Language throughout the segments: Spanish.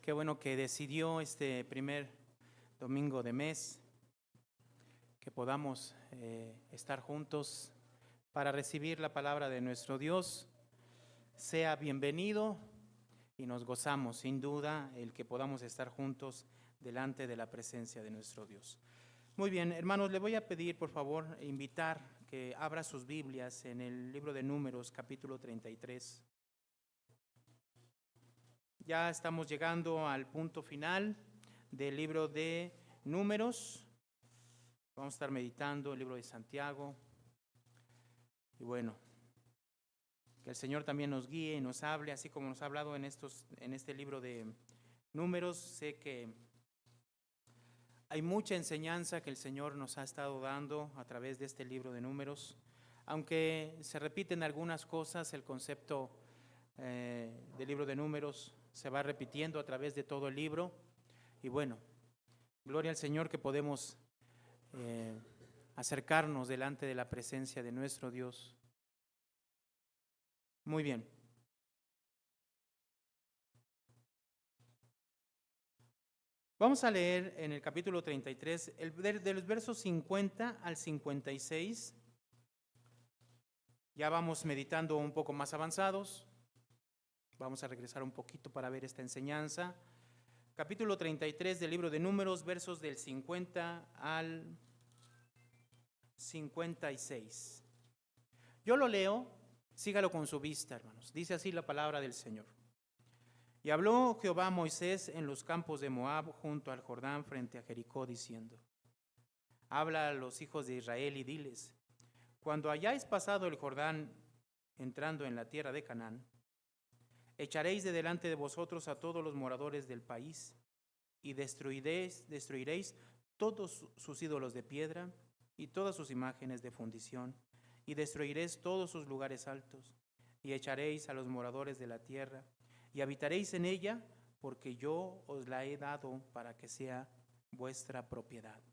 Qué bueno que decidió este primer domingo de mes que podamos estar juntos para recibir la palabra de nuestro Dios. Sea bienvenido y nos gozamos sin duda el que podamos estar juntos delante de la presencia de nuestro Dios. Muy bien, hermanos, le voy a pedir por favor invitar que abra sus Biblias en el libro de Números, capítulo 33. Ya estamos llegando al punto final del libro de Números. Vamos a estar meditando el libro de Santiago. Y bueno, que el Señor también nos guíe y nos hable, así como nos ha hablado en este libro de Números. Sé que hay mucha enseñanza que el Señor nos ha estado dando a través de este libro de Números. Aunque se repiten algunas cosas, el concepto del libro de Números se va repitiendo a través de todo el libro. Y bueno, gloria al Señor que podemos acercarnos delante de la presencia de nuestro Dios. Muy bien. Vamos a leer en el capítulo 33, de los versos 50 al 56. Ya vamos meditando un poco más avanzados. Vamos a regresar un poquito para ver esta enseñanza. Capítulo 33 del libro de Números, versos del 50 al 56. Yo lo leo, sígalo con su vista, hermanos. Dice así la palabra del Señor. Y habló Jehová a Moisés en los campos de Moab, junto al Jordán, frente a Jericó, diciendo: habla a los hijos de Israel y diles: cuando hayáis pasado el Jordán, entrando en la tierra de Canaán, echaréis de delante de vosotros a todos los moradores del país, y destruiréis todos sus ídolos de piedra y todas sus imágenes de fundición, y destruiréis todos sus lugares altos, y echaréis a los moradores de la tierra, y habitaréis en ella, porque yo os la he dado para que sea vuestra propiedad.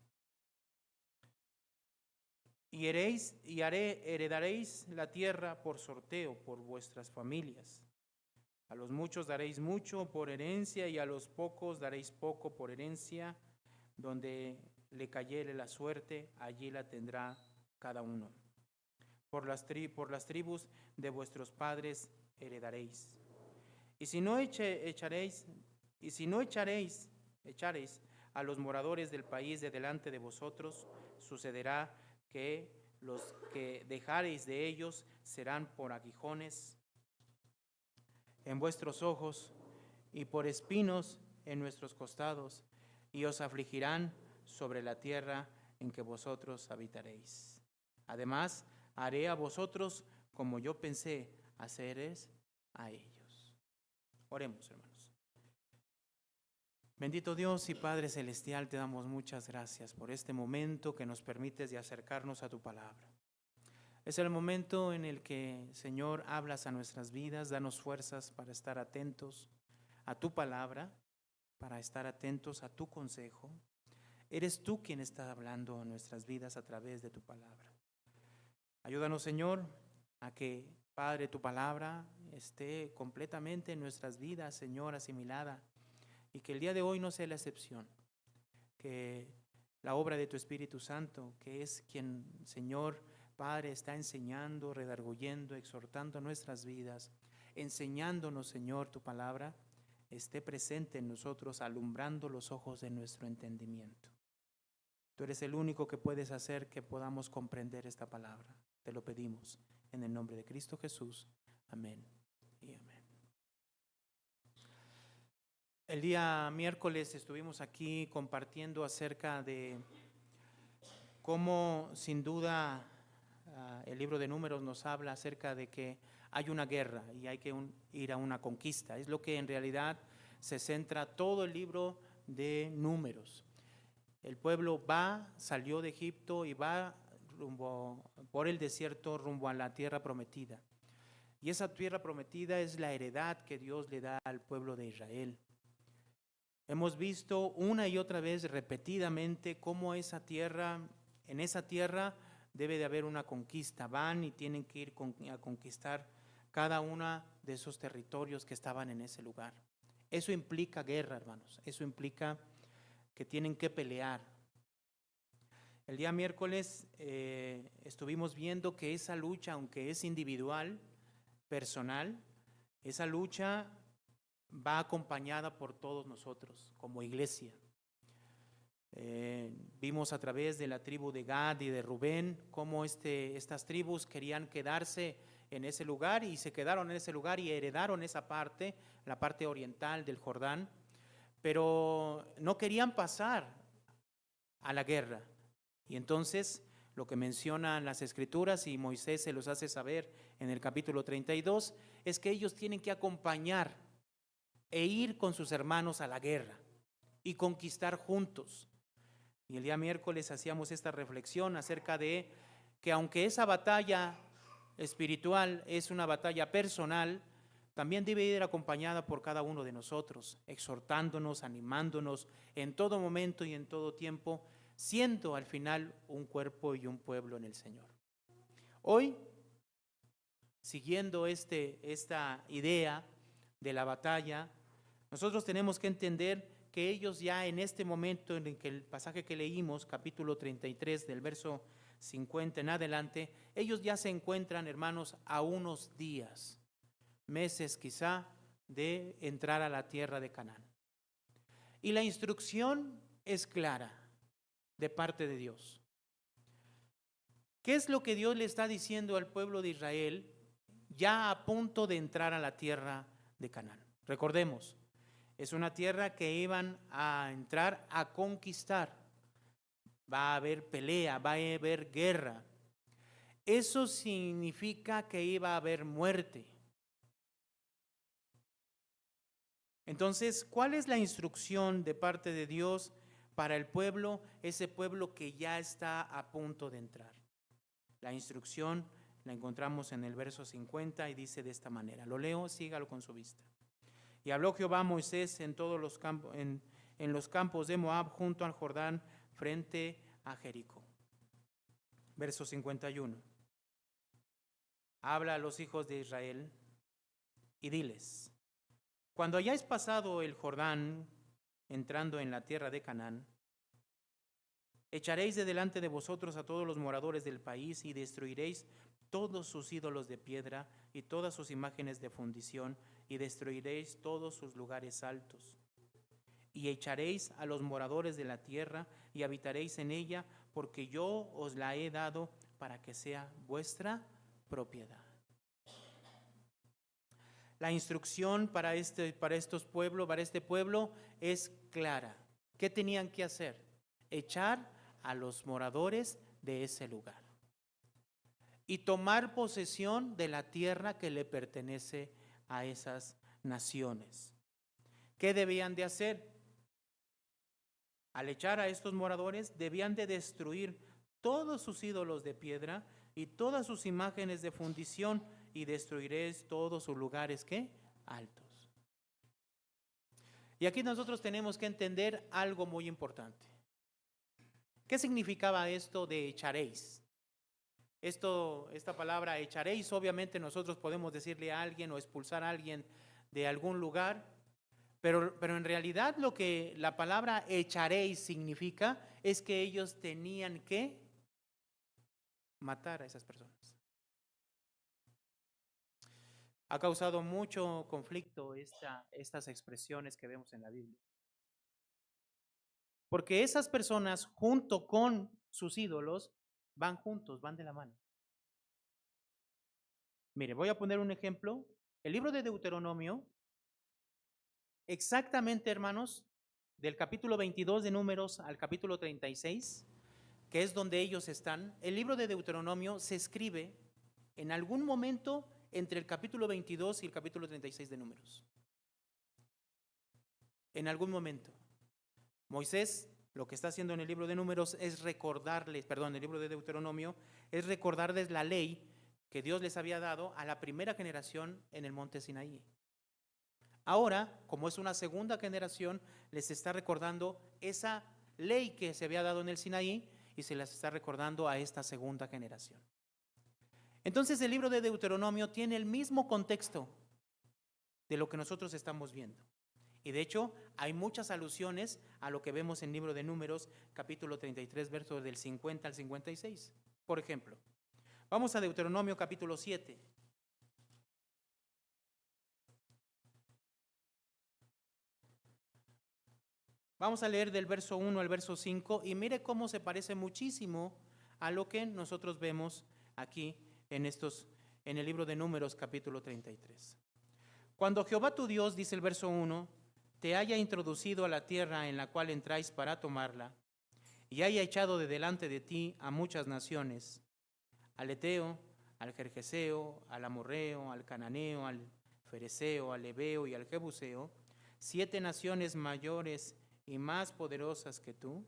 Y heredaréis la tierra por sorteo por vuestras familias. A los muchos daréis mucho por herencia, y a los pocos daréis poco por herencia. Donde le cayere la suerte, allí la tendrá cada uno. Por las tribus de vuestros padres heredaréis. Y si no echaréis a los moradores del país de delante de vosotros, sucederá que los que dejareis de ellos serán por aguijones en vuestros ojos y por espinos en nuestros costados, y os afligirán sobre la tierra en que vosotros habitaréis. Además, haré a vosotros como yo pensé haceres a ellos. Oremos, hermanos. Bendito Dios y Padre Celestial, te damos muchas gracias por este momento que nos permites de acercarnos a tu palabra. Es el momento en el que, Señor, hablas a nuestras vidas. Danos fuerzas para estar atentos a tu palabra, para estar atentos a tu consejo. Eres tú quien está hablando a nuestras vidas a través de tu palabra. Ayúdanos, Señor, a que, Padre, tu palabra esté completamente en nuestras vidas, Señor, asimilada, y que el día de hoy no sea la excepción. Que la obra de tu Espíritu Santo, que es quien, Señor, Padre, está enseñando, redarguyendo, exhortando nuestras vidas, enseñándonos, Señor, tu palabra, esté presente en nosotros, alumbrando los ojos de nuestro entendimiento. Tú eres el único que puedes hacer que podamos comprender esta palabra. Te lo pedimos en el nombre de Cristo Jesús. Amén y amén. El día miércoles estuvimos aquí compartiendo acerca de cómo, sin duda, el libro de Números nos habla acerca de que hay una guerra y hay que ir a una conquista. Es lo que en realidad se centra todo el libro de Números. El pueblo salió de Egipto y va por el desierto rumbo a la tierra prometida. Y esa tierra prometida es la heredad que Dios le da al pueblo de Israel. Hemos visto una y otra vez repetidamente cómo en esa tierra debe de haber una conquista. Van y tienen que ir a conquistar cada uno de esos territorios que estaban en ese lugar. Eso implica guerra, hermanos. Eso implica que tienen que pelear. El día miércoles estuvimos viendo que esa lucha, aunque es individual, personal, esa lucha va acompañada por todos nosotros como iglesia. Vimos a través de la tribu de Gad y de Rubén cómo estas tribus querían quedarse en ese lugar y se quedaron en ese lugar y heredaron esa parte, la parte oriental del Jordán, pero no querían pasar a la guerra. Y entonces lo que mencionan las Escrituras, y Moisés se los hace saber en el capítulo 32, es que ellos tienen que acompañar e ir con sus hermanos a la guerra y conquistar juntos. Y el día miércoles hacíamos esta reflexión acerca de que aunque esa batalla espiritual es una batalla personal, también debe ir acompañada por cada uno de nosotros, exhortándonos, animándonos en todo momento y en todo tiempo, siendo al final un cuerpo y un pueblo en el Señor. Hoy, siguiendo esta idea de la batalla, nosotros tenemos que entender que ellos ya en este momento en que el pasaje que leímos, capítulo 33 del verso 50 en adelante, ellos ya se encuentran, hermanos, a unos días, meses quizá, de entrar a la tierra de Canaán. Y la instrucción es clara de parte de Dios. ¿Qué es lo que Dios le está diciendo al pueblo de Israel ya a punto de entrar a la tierra de Canaán? Recordemos, es una tierra que iban a entrar a conquistar. Va a haber pelea, va a haber guerra. Eso significa que iba a haber muerte. Entonces, ¿cuál es la instrucción de parte de Dios para el pueblo, ese pueblo que ya está a punto de entrar? La instrucción la encontramos en el verso 50 y dice de esta manera. Lo leo, sígalo con su vista. Y habló Jehová a Moisés en todos los campos, en los campos de Moab, junto al Jordán, frente a Jericó. Verso 51. Habla a los hijos de Israel y diles: cuando hayáis pasado el Jordán, entrando en la tierra de Canaán, echaréis de delante de vosotros a todos los moradores del país y destruiréis todos sus ídolos de piedra y todas sus imágenes de fundición, y destruiréis todos sus lugares altos. Y echaréis a los moradores de la tierra y habitaréis en ella, porque yo os la he dado para que sea vuestra propiedad. La instrucción para este pueblo es clara. ¿Qué tenían que hacer? Echar a los moradores de ese lugar y tomar posesión de la tierra que le pertenece a esas naciones. ¿Qué debían de hacer? Al echar a estos moradores, debían de destruir todos sus ídolos de piedra y todas sus imágenes de fundición, y destruiréis todos sus lugares, ¿qué? Altos. Y aquí nosotros tenemos que entender algo muy importante. ¿Qué significaba esto de echaréis? Esta palabra echaréis, obviamente nosotros podemos decirle a alguien o expulsar a alguien de algún lugar, pero en realidad lo que la palabra echaréis significa es que ellos tenían que matar a esas personas. Ha causado mucho conflicto estas expresiones que vemos en la Biblia. Porque esas personas, junto con sus ídolos, van juntos, van de la mano. Mire, voy a poner un ejemplo. El libro de Deuteronomio, exactamente, hermanos, del capítulo 22 de Números al capítulo 36, que es donde ellos están, el libro de Deuteronomio se escribe en algún momento entre el capítulo 22 y el capítulo 36 de Números. En algún momento. Moisés lo que está haciendo en el libro de Números es recordarles, el libro de Deuteronomio, es recordarles la ley que Dios les había dado a la primera generación en el monte Sinaí. Ahora, como es una segunda generación, les está recordando esa ley que se había dado en el Sinaí y se las está recordando a esta segunda generación. Entonces el libro de Deuteronomio tiene el mismo contexto de lo que nosotros estamos viendo. Y de hecho, hay muchas alusiones a lo que vemos en el libro de Números, capítulo 33, versos del 50 al 56. Por ejemplo, vamos a Deuteronomio capítulo 7. Vamos a leer del verso 1 al verso 5 y mire cómo se parece muchísimo a lo que nosotros vemos aquí en el libro de Números capítulo 33. Cuando Jehová tu Dios, dice el verso 1, te haya introducido a la tierra en la cual entráis para tomarla, y haya echado de delante de ti a muchas naciones, al Eteo, al Gergeseo, al Amorreo, al Cananeo, al Fereceo, al Ebeo y al Jebuseo, 7 naciones mayores y más poderosas que tú,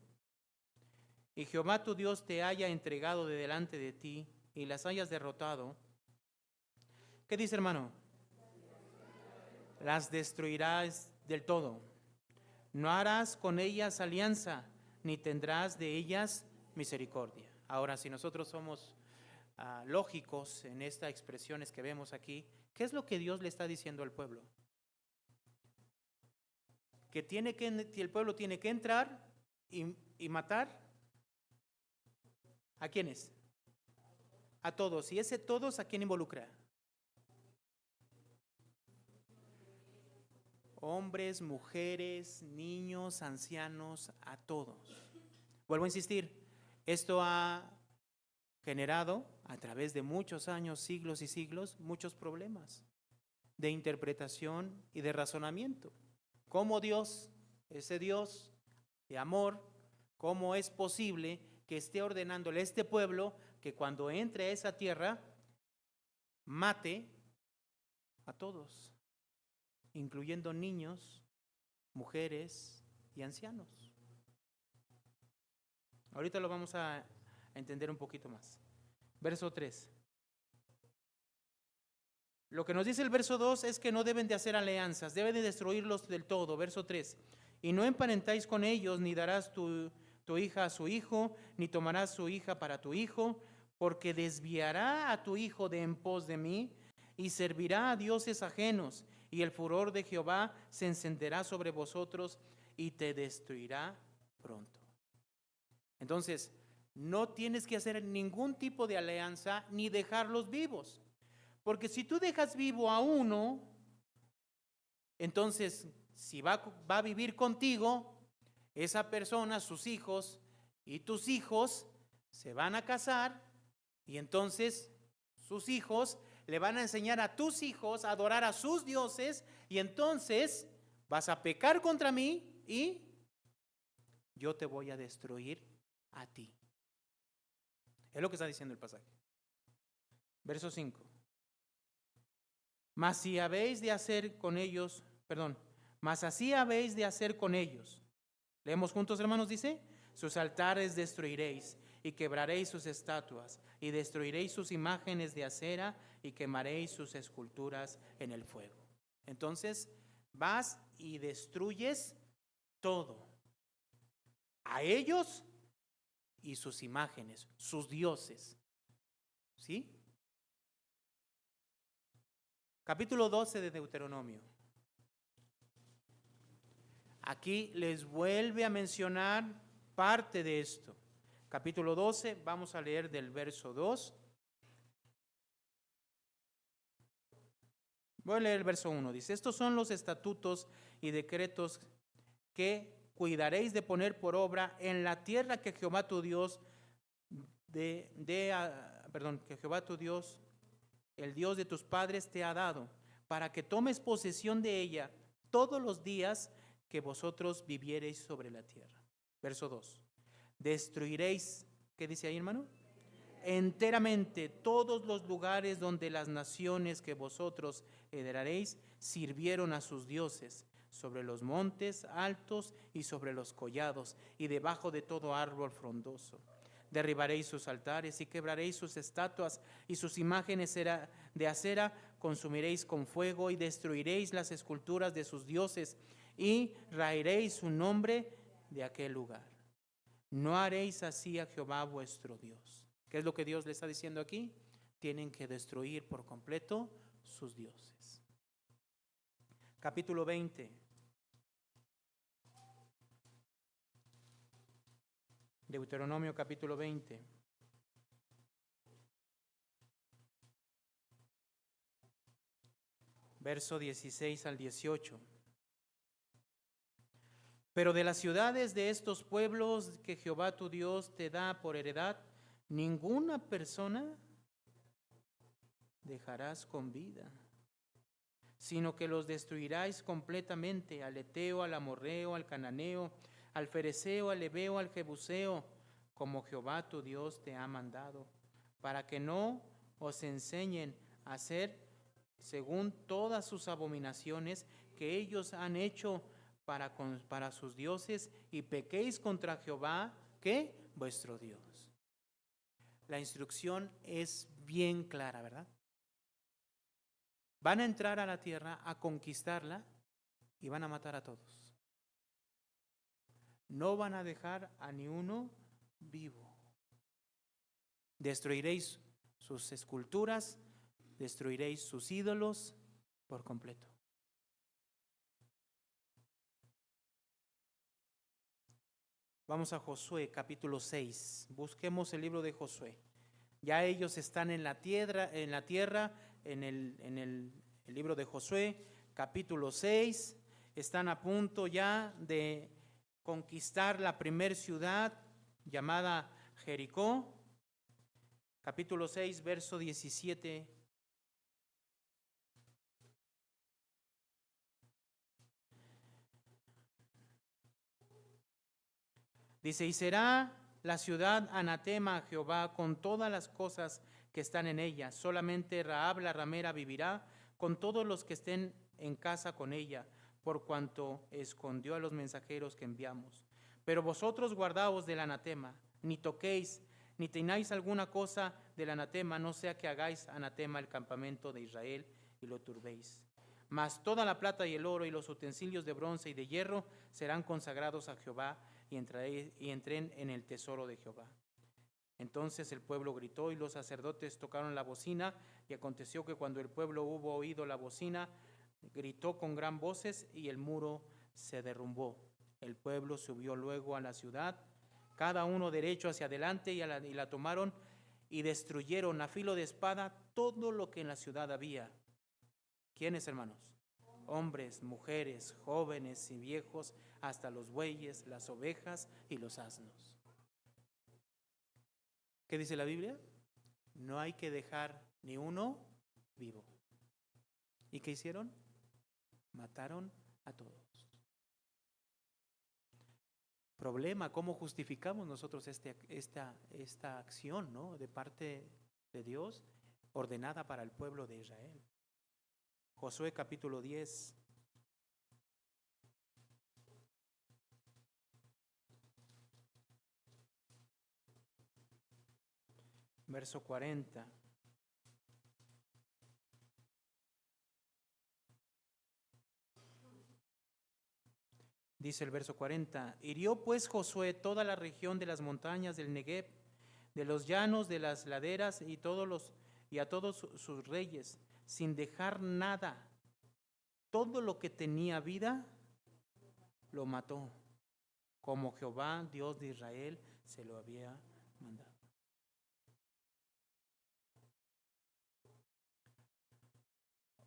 y Jehová tu Dios te haya entregado de delante de ti y las hayas derrotado. ¿Qué dice, hermano? Las destruirás del todo. No harás con ellas alianza, ni tendrás de ellas misericordia. Ahora, si nosotros somos lógicos en estas expresiones que vemos aquí, ¿qué es lo que Dios le está diciendo al pueblo? Que el pueblo tiene que entrar y matar. ¿A quiénes? A todos. ¿Y ese todos a quién involucra? Hombres, mujeres, niños, ancianos, a todos. Vuelvo a insistir, esto ha generado a través de muchos años, siglos y siglos, muchos problemas de interpretación y de razonamiento. ¿Cómo Dios, ese Dios de amor, cómo es posible que esté ordenándole a este pueblo que cuando entre a esa tierra mate a todos, incluyendo niños, mujeres y ancianos? Ahorita lo vamos a entender un poquito más. Verso 3. Lo que nos dice el verso 2 es que no deben de hacer alianzas, deben de destruirlos del todo. Verso 3. Y no emparentáis con ellos, ni darás tu hija a su hijo, ni tomarás su hija para tu hijo, porque desviará a tu hijo de en pos de mí, y servirá a dioses ajenos, y el furor de Jehová se encenderá sobre vosotros, y te destruirá pronto. Entonces, no tienes que hacer ningún tipo de alianza, ni dejarlos vivos. Porque si tú dejas vivo a uno, entonces si va a vivir contigo, esa persona, sus hijos y tus hijos se van a casar y entonces sus hijos le van a enseñar a tus hijos a adorar a sus dioses y entonces vas a pecar contra mí y yo te voy a destruir a ti. Es lo que está diciendo el pasaje. Verso 5. Mas así habéis de hacer con ellos. Leemos juntos, hermanos, dice: sus altares destruiréis y quebraréis sus estatuas y destruiréis sus imágenes de acera y quemaréis sus esculturas en el fuego. Entonces vas y destruyes todo, a ellos y sus imágenes, sus dioses. ¿Sí? Capítulo 12 de Deuteronomio. Aquí les vuelve a mencionar parte de esto. Capítulo 12, vamos a leer del verso 2. Voy a leer el verso 1. Dice: estos son los estatutos y decretos que cuidaréis de poner por obra en la tierra que Jehová tu Dios que Jehová tu Dios, el Dios de tus padres, te ha dado, para que tomes posesión de ella todos los días que vosotros viviereis sobre la tierra. Verso 2. Destruiréis, ¿qué dice ahí, hermano? Enteramente todos los lugares donde las naciones que vosotros heredaréis sirvieron a sus dioses, sobre los montes altos y sobre los collados, y debajo de todo árbol frondoso. Derribaréis sus altares y quebraréis sus estatuas y sus imágenes de acera consumiréis con fuego y destruiréis las esculturas de sus dioses y raeréis su nombre de aquel lugar. No haréis así a Jehová vuestro Dios. ¿Qué es lo que Dios le está diciendo aquí? Tienen que destruir por completo sus dioses. Capítulo 20. Deuteronomio capítulo 20. Verso 16 al 18. Pero de las ciudades de estos pueblos que Jehová tu Dios te da por heredad, ninguna persona dejarás con vida, sino que los destruirás completamente: al Eteo, al Amorreo, al Cananeo, al Fereceo, al Heveo, al Jebuseo, como Jehová tu Dios te ha mandado, para que no os enseñen a hacer según todas sus abominaciones que ellos han hecho para sus dioses, y pequéis contra Jehová, ¿qué? Vuestro Dios. La instrucción es bien clara, ¿verdad? Van a entrar a la tierra a conquistarla y van a matar a todos. No van a dejar a ni uno vivo. Destruiréis sus esculturas, destruiréis sus ídolos por completo. Vamos a Josué capítulo 6. Busquemos el libro de Josué. Ya ellos están en la tierra, en el libro de Josué capítulo 6. Están a punto ya de conquistar la primer ciudad llamada Jericó. Capítulo 6, verso 17. Dice: y será la ciudad anatema a Jehová con todas las cosas que están en ella. Solamente Rahab la ramera vivirá con todos los que estén en casa con ella, por cuanto escondió a los mensajeros que enviamos. Pero vosotros guardaos del anatema, ni toquéis, ni tenáis alguna cosa del anatema, no sea que hagáis anatema el campamento de Israel y lo turbéis. Mas toda la plata y el oro y los utensilios de bronce y de hierro serán consagrados a Jehová, y entren en el tesoro de Jehová. Entonces el pueblo gritó y los sacerdotes tocaron la bocina, y aconteció que cuando el pueblo hubo oído la bocina, gritó con gran voces y el muro se derrumbó. El pueblo subió luego a la ciudad, cada uno derecho hacia adelante, y la tomaron y destruyeron a filo de espada todo lo que en la ciudad había. ¿Quiénes, hermanos? Hombres, mujeres, jóvenes y viejos, hasta los bueyes, las ovejas y los asnos. ¿Qué dice la Biblia? No hay que dejar ni uno vivo. ¿Y qué hicieron? Mataron a todos. Problema: ¿cómo justificamos nosotros esta acción, ¿no?, de parte de Dios, ordenada para el pueblo de Israel? Josué capítulo 10. Verso 40. Dice el verso 40: hirió pues Josué toda la región de las montañas del Negev, de los llanos, de las laderas, y a todos sus reyes, sin dejar nada. Todo lo que tenía vida lo mató, como Jehová, Dios de Israel, se lo había mandado.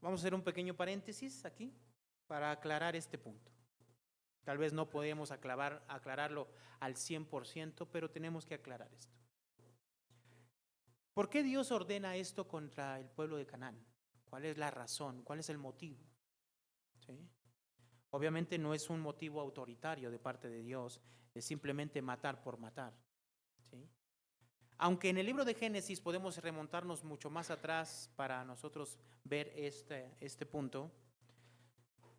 Vamos a hacer un pequeño paréntesis aquí para aclarar este punto. Tal vez no podemos aclararlo al 100%, pero tenemos que aclarar esto. ¿Por qué Dios ordena esto contra el pueblo de Canaán? ¿Cuál es la razón? ¿Cuál es el motivo? ¿Sí? Obviamente no es un motivo autoritario de parte de Dios, es simplemente matar por matar. ¿Sí? Aunque en el libro de Génesis podemos remontarnos mucho más atrás para nosotros ver este punto,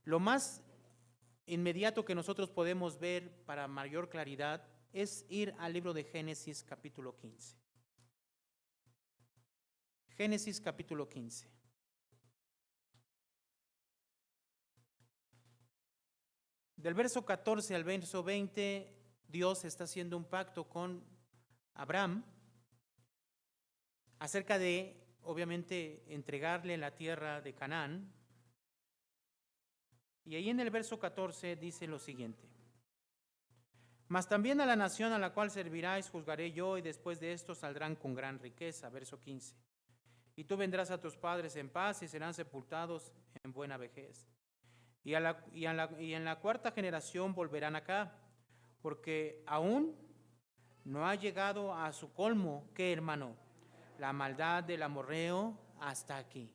lo más inmediato que nosotros podemos ver para mayor claridad es ir al libro de Génesis capítulo 15. Génesis capítulo 15. Del verso 14 al verso 20, Dios está haciendo un pacto con Abraham acerca de, obviamente, entregarle la tierra de Canaán. Y ahí en el verso 14 dice lo siguiente: Mas también a la nación a la cual serviráis juzgaré yo, y después de esto saldrán con gran riqueza. Verso 15. Y tú vendrás a tus padres en paz y serán sepultados en buena vejez. Y en la cuarta generación volverán acá, porque aún no ha llegado a su colmo, ¿qué, hermano? La maldad del amorreo hasta aquí.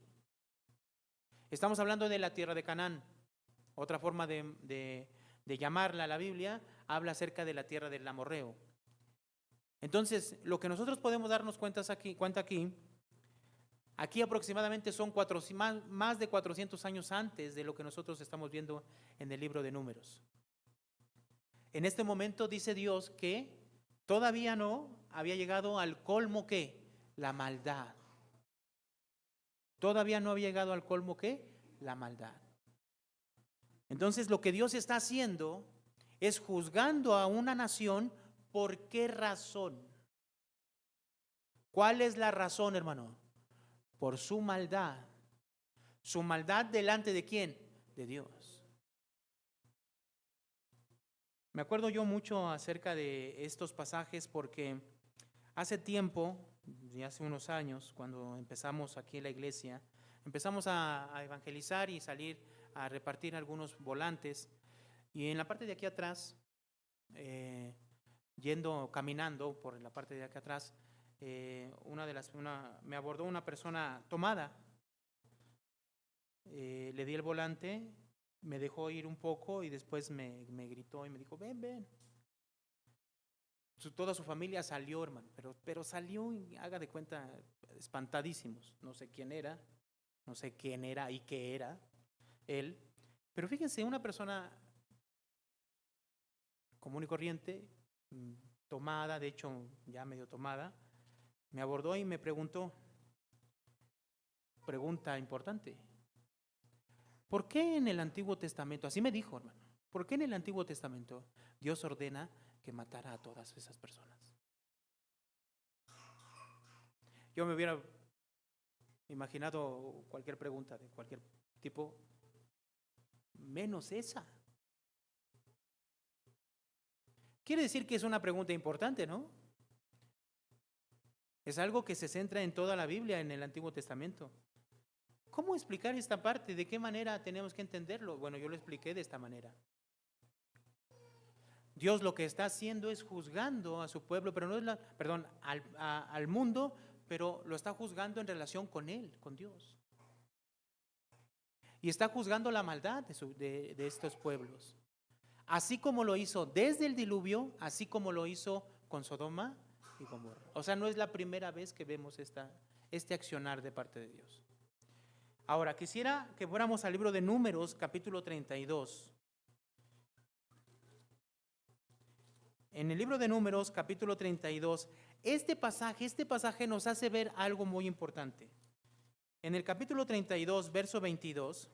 Estamos hablando de la tierra de Canaán. Otra forma de llamarla la Biblia habla acerca de la tierra del amorreo. Entonces, lo que nosotros podemos darnos cuenta aquí aproximadamente son más de 400 años antes de lo que nosotros estamos viendo en el libro de Números. En este momento dice Dios que todavía no había llegado al colmo, ¿qué? La maldad. Todavía no había llegado al colmo, ¿qué? La maldad. Entonces lo que Dios está haciendo es juzgando a una nación. ¿Por qué razón? ¿Cuál es la razón, hermano? Por su maldad. ¿Su maldad delante de quién? De Dios. Me acuerdo yo mucho acerca de estos pasajes porque hace tiempo, y hace unos años, cuando empezamos aquí en la iglesia, empezamos a evangelizar y salir a repartir algunos volantes. Y en la parte de aquí atrás, caminando por la parte de aquí atrás, me abordó una persona tomada. Le di el volante, me dejó ir un poco y después me gritó y me dijo, ven. Toda su familia salió, hermano, pero salió, haga de cuenta, espantadísimos. No sé quién era y qué era él. Pero fíjense, una persona común y corriente, tomada, de hecho ya medio tomada, me abordó y me preguntó, pregunta importante, ¿por qué en el Antiguo Testamento, así me dijo, hermano, ¿por qué en el Antiguo Testamento Dios ordena que matara a todas esas personas? Yo me hubiera imaginado cualquier pregunta de cualquier tipo, menos esa. Quiere decir que es una pregunta importante, ¿no? Es algo que se centra en toda la Biblia, en el Antiguo Testamento. ¿Cómo explicar esta parte? ¿De qué manera tenemos que entenderlo? Bueno, yo lo expliqué de esta manera. Dios lo que está haciendo es juzgando a su pueblo, pero no es al mundo, pero lo está juzgando en relación con Él, con Dios. Y está juzgando la maldad de estos pueblos. Así como lo hizo desde el diluvio, así como lo hizo con Sodoma y Gomorra. O sea, no es la primera vez que vemos este accionar de parte de Dios. Ahora, quisiera que fuéramos al libro de Números, capítulo 32. En el libro de Números, capítulo 32, este pasaje nos hace ver algo muy importante. En el capítulo 32, verso 22,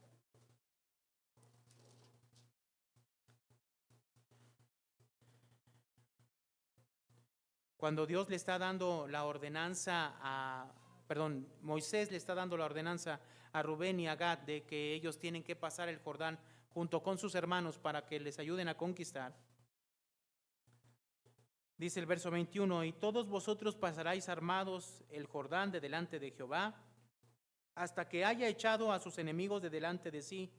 cuando Dios le está dando la ordenanza Moisés le está dando la ordenanza a Rubén y a Gad de que ellos tienen que pasar el Jordán junto con sus hermanos para que les ayuden a conquistar. Dice el verso 21, y todos vosotros pasaréis armados el Jordán de delante de Jehová, hasta que haya echado a sus enemigos de delante de sí,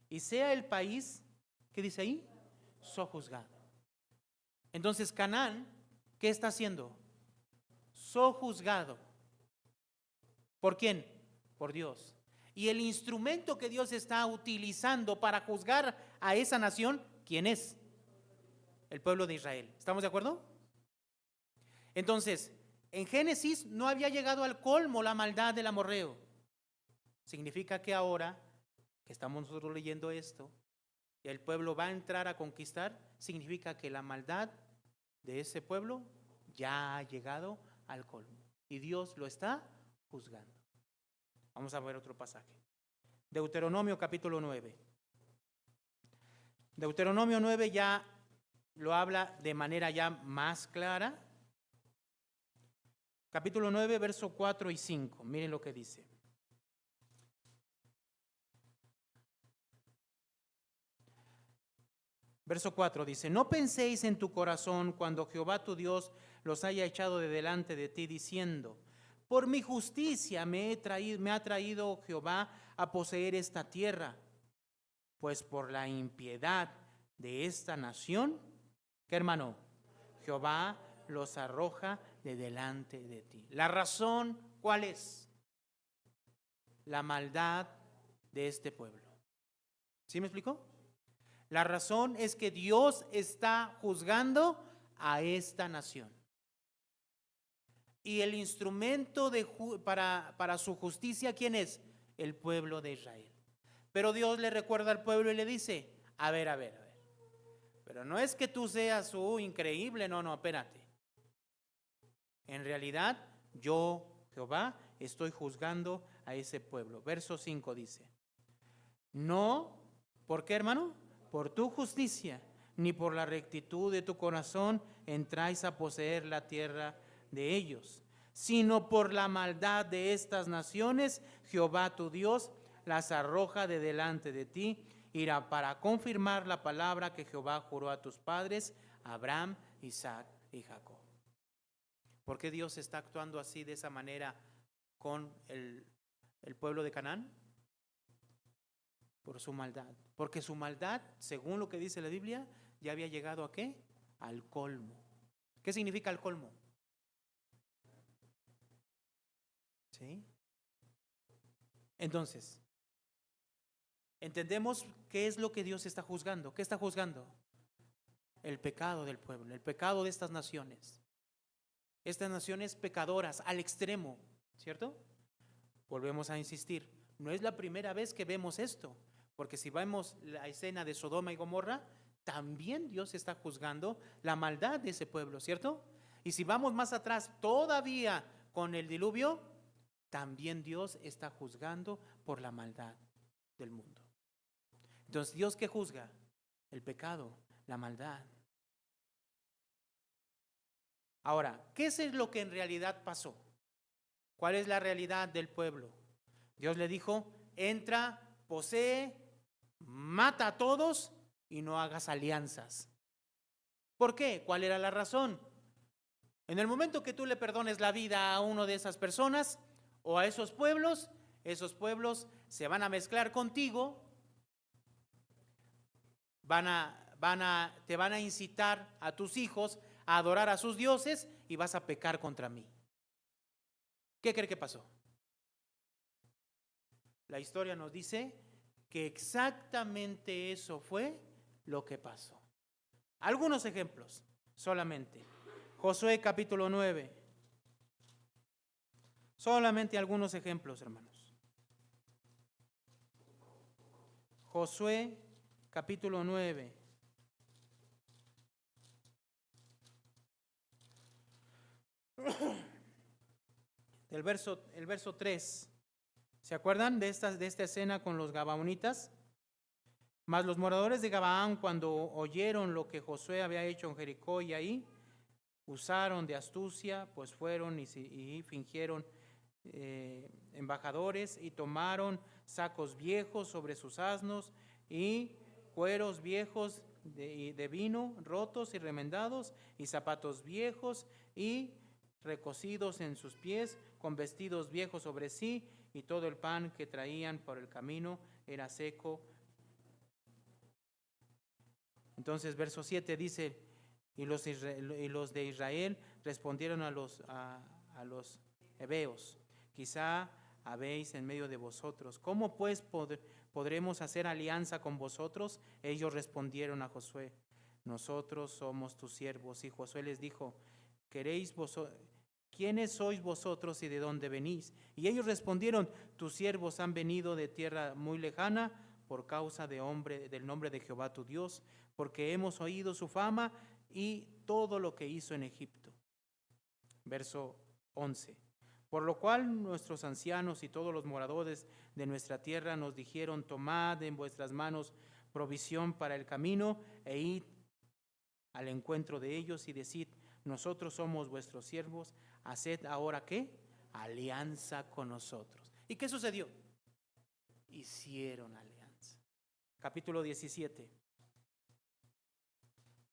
y sea el país, ¿qué dice ahí? Sojuzgado. Entonces Canaán, ¿qué está haciendo? Sojuzgado. ¿Por quién? Por Dios. Y el instrumento que Dios está utilizando para juzgar a esa nación, ¿quién es? El pueblo de Israel. ¿Estamos de acuerdo? Entonces, en Génesis no había llegado al colmo la maldad del amorreo. Significa que ahora que estamos nosotros leyendo esto, y el pueblo va a entrar a conquistar, significa que la maldad de ese pueblo ya ha llegado al colmo. Y Dios lo está juzgando. Vamos a ver otro pasaje. Deuteronomio capítulo 9. Deuteronomio 9 ya lo habla de manera ya más clara. Capítulo 9, verso 4 y 5. Miren lo que dice. Verso 4 dice: no penséis en tu corazón cuando Jehová tu Dios los haya echado de delante de ti, diciendo: por mi justicia me ha traído Jehová a poseer esta tierra. Pues por la impiedad de esta nación, ¿qué hermano? Jehová los arroja de delante de ti. ¿La razón cuál es? La maldad de este pueblo. ¿Sí me explicó? La razón es que Dios está juzgando a esta nación. Y el instrumento para su justicia, ¿quién es? El pueblo de Israel. Pero Dios le recuerda al pueblo y le dice: a ver. Pero no es que tú seas increíble, no, espérate. En realidad, yo, Jehová, estoy juzgando a ese pueblo. Verso 5 dice: no, ¿por qué, hermano? Por tu justicia, ni por la rectitud de tu corazón entráis a poseer la tierra de ellos, sino por la maldad de estas naciones, Jehová tu Dios las arroja de delante de ti, irá para confirmar la palabra que Jehová juró a tus padres, Abraham, Isaac y Jacob. ¿Por qué Dios está actuando así, de esa manera, con el pueblo de Canaán? Por su maldad. Porque su maldad, según lo que dice la Biblia, ya había llegado ¿a qué? Al colmo. ¿Qué significa el colmo? ¿Sí? Entonces, entendemos qué es lo que Dios está juzgando. ¿Qué está juzgando? El pecado del pueblo, el pecado de estas naciones. Estas naciones pecadoras al extremo, ¿cierto? Volvemos a insistir, no es la primera vez que vemos esto, porque si vemos la escena de Sodoma y Gomorra, también Dios está juzgando la maldad de ese pueblo, ¿cierto? Y si vamos más atrás, todavía con el diluvio, también Dios está juzgando por la maldad del mundo. Entonces, ¿Dios qué juzga? El pecado, la maldad. Ahora, ¿qué es lo que en realidad pasó? ¿Cuál es la realidad del pueblo? Dios le dijo: entra, posee, mata a todos y no hagas alianzas. ¿Por qué? ¿Cuál era la razón? En el momento que tú le perdones la vida a uno de esas personas o a esos pueblos se van a mezclar contigo, te van a incitar a tus hijos a adorar a sus dioses y vas a pecar contra mí. ¿Qué cree que pasó? La historia nos dice que exactamente eso fue lo que pasó. Algunos ejemplos solamente. Josué capítulo 9. Solamente algunos ejemplos, hermanos. Josué capítulo 9. El verso 3. ¿Se acuerdan de esta escena con los gabaonitas? Mas los moradores de Gabaón, cuando oyeron lo que Josué había hecho en Jericó y ahí, usaron de astucia, pues fueron y fingieron embajadores y tomaron sacos viejos sobre sus asnos y cueros viejos de vino rotos y remendados y zapatos viejos y recocidos en sus pies, con vestidos viejos sobre sí, y todo el pan que traían por el camino era seco. Entonces verso 7 dice: y los de Israel respondieron a los heveos: quizá habéis en medio de vosotros, ¿cómo pues podremos hacer alianza con vosotros? Ellos respondieron a Josué: nosotros somos tus siervos. Y Josué les dijo: ¿quiénes sois vosotros y de dónde venís? Y ellos respondieron: tus siervos han venido de tierra muy lejana por causa del nombre de Jehová tu Dios, porque hemos oído su fama y todo lo que hizo en Egipto. Verso 11. Por lo cual nuestros ancianos y todos los moradores de nuestra tierra nos dijeron: tomad en vuestras manos provisión para el camino e id al encuentro de ellos y decid: nosotros somos vuestros siervos, haced ahora ¿qué? Alianza con nosotros. ¿Y qué sucedió? Hicieron alianza. Capítulo 17.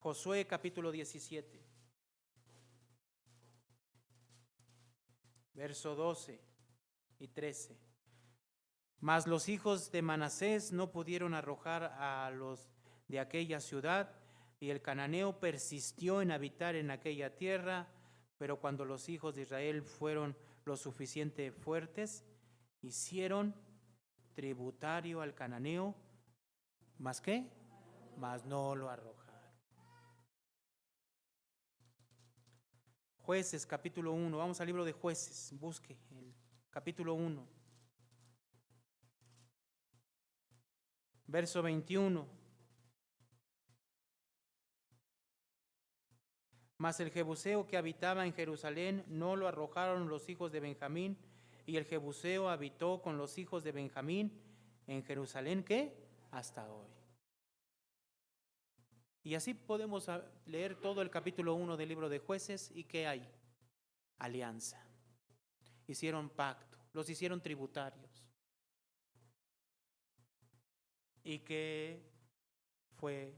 Josué capítulo 17, verso 12 y 13. Mas los hijos de Manasés no pudieron arrojar a los de aquella ciudad, y el cananeo persistió en habitar en aquella tierra, pero cuando los hijos de Israel fueron lo suficiente fuertes, hicieron tributario al cananeo, ¿más qué? Mas no lo arrojaron. Jueces capítulo 1, vamos al libro de Jueces, busque el capítulo 1, verso 21. Mas el jebuseo que habitaba en Jerusalén no lo arrojaron los hijos de Benjamín, y el jebuseo habitó con los hijos de Benjamín en Jerusalén, ¿qué? Hasta hoy. Y así podemos leer todo el capítulo 1 del libro de Jueces. ¿Y qué hay? Alianza. Hicieron pacto, los hicieron tributarios. ¿Y qué fue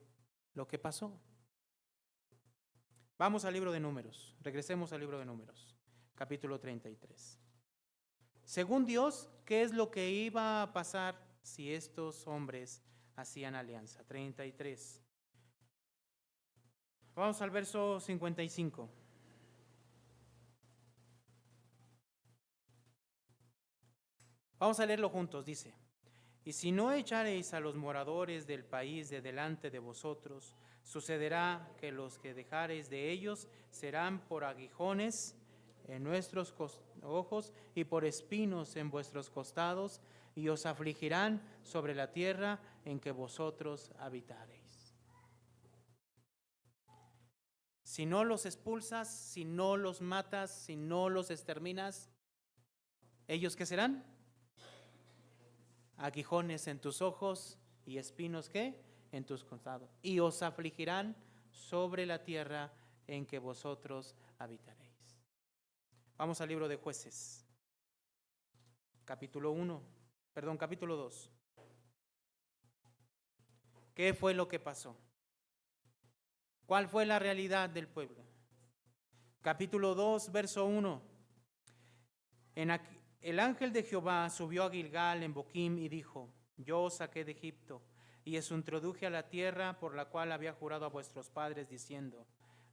lo que pasó? Vamos al libro de Números, regresemos al libro de Números, capítulo 33. Según Dios, ¿qué es lo que iba a pasar si estos hombres hacían alianza? 33. Vamos al verso 55. Vamos a leerlo juntos, dice: y si no echareis a los moradores del país de delante de vosotros, sucederá que los que dejareis de ellos serán por aguijones en nuestros ojos y por espinos en vuestros costados, y os afligirán sobre la tierra en que vosotros habitareis. Si no los expulsas, si no los matas, si no los exterminas, ¿ellos qué serán? Aguijones en tus ojos y espinos, ¿qué? En tus costados. Y os afligirán sobre la tierra en que vosotros habitaréis. Vamos al libro de Jueces, capítulo 2. ¿Qué fue lo que pasó? ¿Cuál fue la realidad del pueblo? Capítulo 2, verso 1. El ángel de Jehová subió a Gilgal en Boquim y dijo: yo os saqué de Egipto y os introduje a la tierra por la cual había jurado a vuestros padres, diciendo: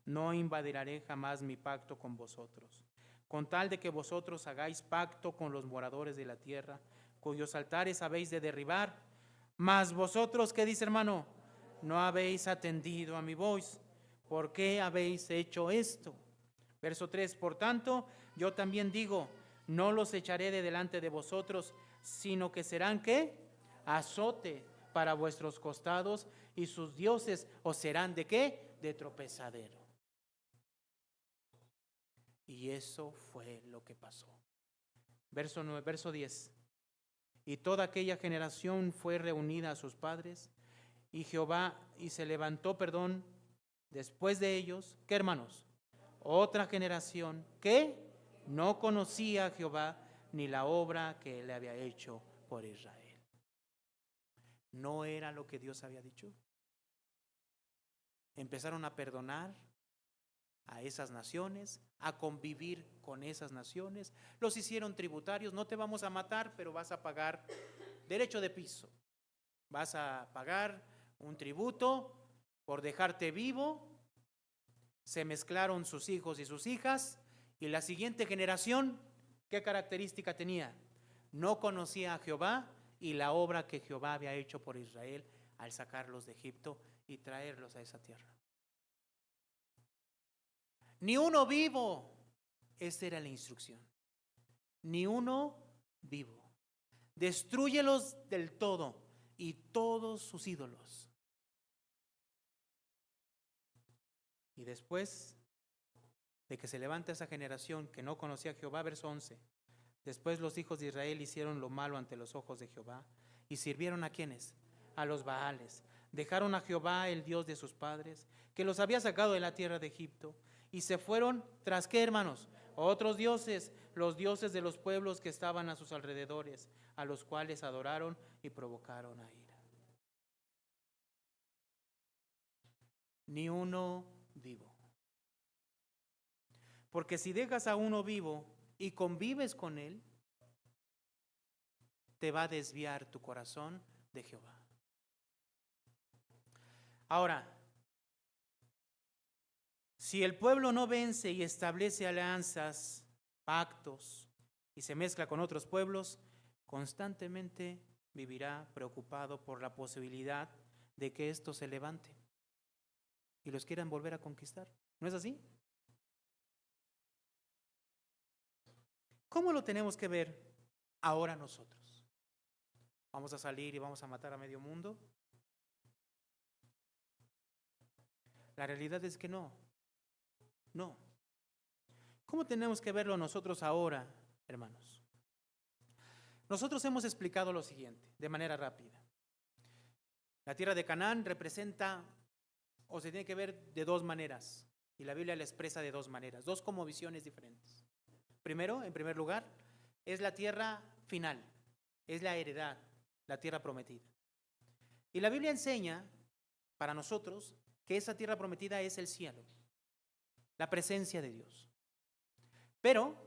no invadiré jamás mi pacto con vosotros, con tal de que vosotros hagáis pacto con los moradores de la tierra, cuyos altares habéis de derribar. Mas vosotros, ¿qué dice, hermano? No habéis atendido a mi voz. ¿Por qué habéis hecho esto? Verso 3. Por tanto, yo también digo: no los echaré de delante de vosotros, sino que serán, ¿qué? Azote para vuestros costados, y sus dioses os serán ¿de qué? De tropezadero. Y eso fue lo que pasó. Verso 9, verso 10. Y toda aquella generación fue reunida a sus padres, y se levantó, después de ellos, ¿qué, hermanos? Otra generación que no conocía a Jehová ni la obra que él le había hecho por Israel. ¿No era lo que Dios había dicho? Empezaron a perdonar a esas naciones, a convivir con esas naciones, los hicieron tributarios. No te vamos a matar, pero vas a pagar derecho de piso, vas a pagar un tributo por dejarte vivo. Se mezclaron sus hijos y sus hijas, y la siguiente generación, ¿qué característica tenía? No conocía a Jehová y la obra que Jehová había hecho por Israel al sacarlos de Egipto y traerlos a esa tierra. Ni uno vivo. Esa era la instrucción. Ni uno vivo. Destrúyelos del todo y todos sus ídolos. Y después de que se levanta esa generación que no conocía a Jehová, verso 11, después los hijos de Israel hicieron lo malo ante los ojos de Jehová y sirvieron ¿a quiénes? A los Baales. Dejaron a Jehová, el Dios de sus padres, que los había sacado de la tierra de Egipto, y se fueron tras ¿qué, hermanos? Otros dioses, los dioses de los pueblos que estaban a sus alrededores, a los cuales adoraron y provocaron a ira. ni uno vivo. Porque si dejas a uno vivo y convives con él, te va a desviar tu corazón de Jehová. Ahora, si el pueblo no vence y establece alianzas, pactos y se mezcla con otros pueblos, constantemente vivirá preocupado por la posibilidad de que estos se levanten y los quieran volver a conquistar. ¿No es así? ¿Cómo lo tenemos que ver ahora nosotros? ¿Vamos a salir y vamos a matar a medio mundo? La realidad es que no. No. ¿Cómo tenemos que verlo nosotros ahora, hermanos? Nosotros hemos explicado lo siguiente, de manera rápida. La tierra de Canaán representa, o se tiene que ver de dos maneras, y la Biblia la expresa de dos maneras, dos como visiones diferentes. Primero, en primer lugar, es la tierra final, es la heredad, la tierra prometida. Y la Biblia enseña para nosotros que esa tierra prometida es el cielo, la presencia de Dios. Pero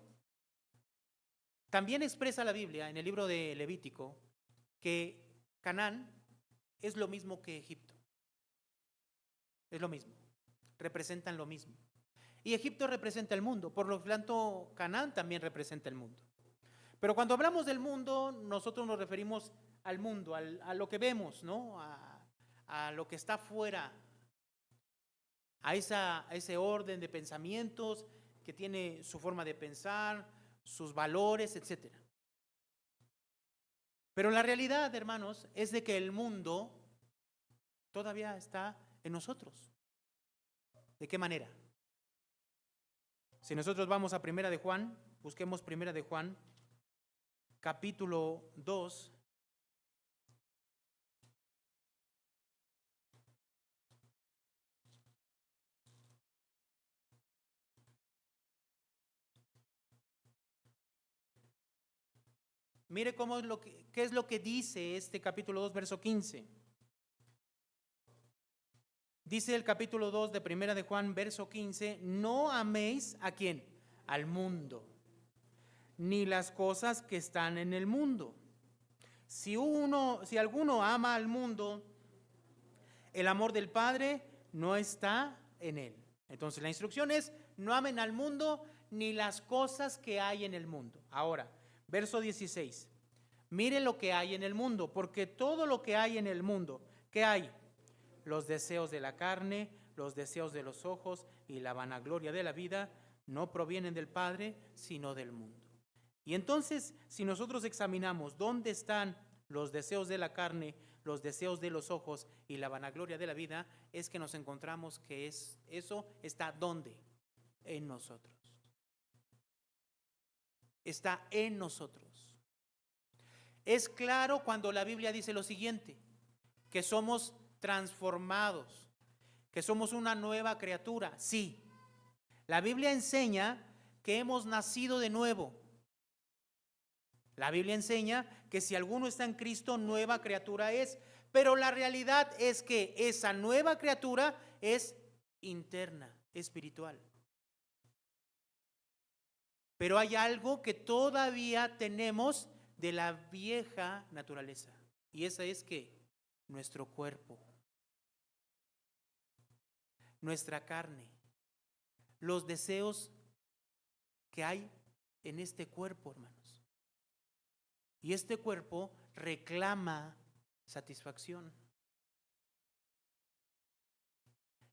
también expresa la Biblia en el libro de Levítico que Canaán es lo mismo que Egipto. Es lo mismo, representan lo mismo. Y Egipto representa el mundo, por lo tanto Canaán también representa el mundo. Pero cuando hablamos del mundo, nosotros nos referimos al mundo, a lo que vemos, ¿no? A lo que está fuera, a ese orden de pensamientos que tiene su forma de pensar, sus valores, etc. Pero la realidad, hermanos, es de que el mundo todavía está en nosotros. ¿De qué manera? Si nosotros vamos a Primera de Juan, busquemos Primera de Juan, capítulo 2. Mire qué es lo que dice este capítulo 2, verso 15. Dice el capítulo 2 de Primera de Juan, verso 15, no améis ¿a quién? Al mundo, ni las cosas que están en el mundo. Si alguno ama al mundo, el amor del Padre no está en él. Entonces la instrucción es, no amen al mundo ni las cosas que hay en el mundo. Ahora, verso 16, mire lo que hay en el mundo, porque todo lo que hay en el mundo, ¿qué hay? Los deseos de la carne, los deseos de los ojos y la vanagloria de la vida no provienen del Padre, sino del mundo. Y entonces, si nosotros examinamos dónde están los deseos de la carne, los deseos de los ojos y la vanagloria de la vida, es que nos encontramos que eso está ¿dónde? En nosotros. Está en nosotros. Es claro cuando la Biblia dice lo siguiente, que somos transformados, que somos una nueva criatura. Sí, la Biblia enseña que hemos nacido de nuevo. La Biblia enseña que si alguno está en Cristo, nueva criatura es. Pero la realidad es que esa nueva criatura es interna, espiritual. Pero hay algo que todavía tenemos de la vieja naturaleza. Y esa es que nuestro cuerpo, nuestra carne, los deseos que hay en este cuerpo, hermanos. Y este cuerpo reclama satisfacción.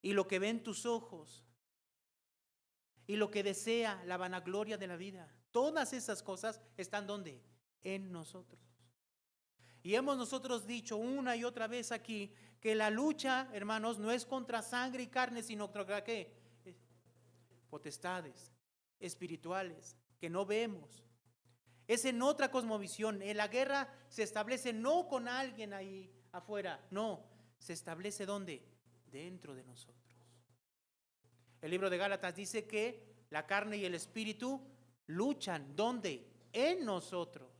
Y lo que ven tus ojos, y lo que desea la vanagloria de la vida, todas esas cosas están ¿dónde? En nosotros. Y hemos nosotros dicho una y otra vez aquí que la lucha, hermanos, no es contra sangre y carne, sino contra ¿qué? Potestades espirituales que no vemos. Es en otra cosmovisión. En la guerra se establece no con alguien ahí afuera, no, se establece ¿dónde? Dentro de nosotros. El libro de Gálatas dice que la carne y el espíritu luchan ¿dónde? En nosotros.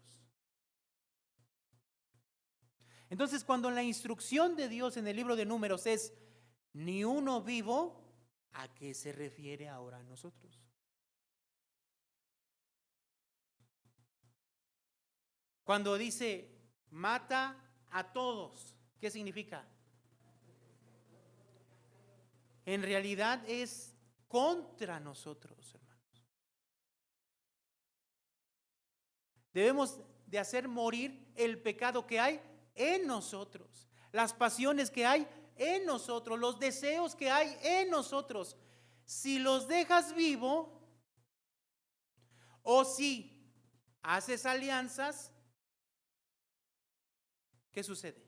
Entonces, cuando la instrucción de Dios en el libro de Números es ni uno vivo. ¿A qué se refiere ahora a nosotros? Cuando dice mata a todos, ¿qué significa? En realidad es contra nosotros, hermanos. Debemos de hacer morir el pecado que hay en nosotros, las pasiones que hay en nosotros, los deseos que hay en nosotros. Si los dejas vivo o si haces alianzas, ¿qué sucede?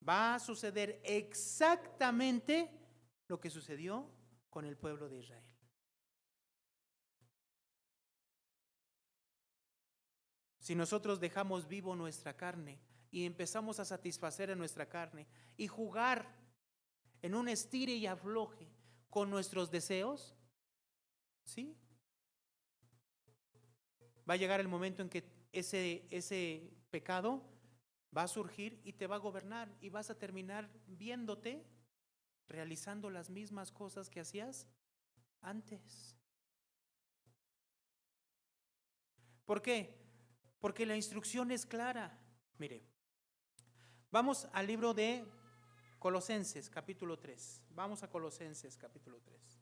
Va a suceder exactamente lo que sucedió con el pueblo de Israel. Si nosotros dejamos vivo nuestra carne y empezamos a satisfacer a nuestra carne y jugar en un estire y afloje con nuestros deseos, ¿sí? Va a llegar el momento en que ese pecado va a surgir y te va a gobernar y vas a terminar viéndote realizando las mismas cosas que hacías antes. ¿Por qué? Porque la instrucción es clara. Mire, vamos al libro de Colosenses, capítulo 3. Vamos a Colosenses, capítulo 3.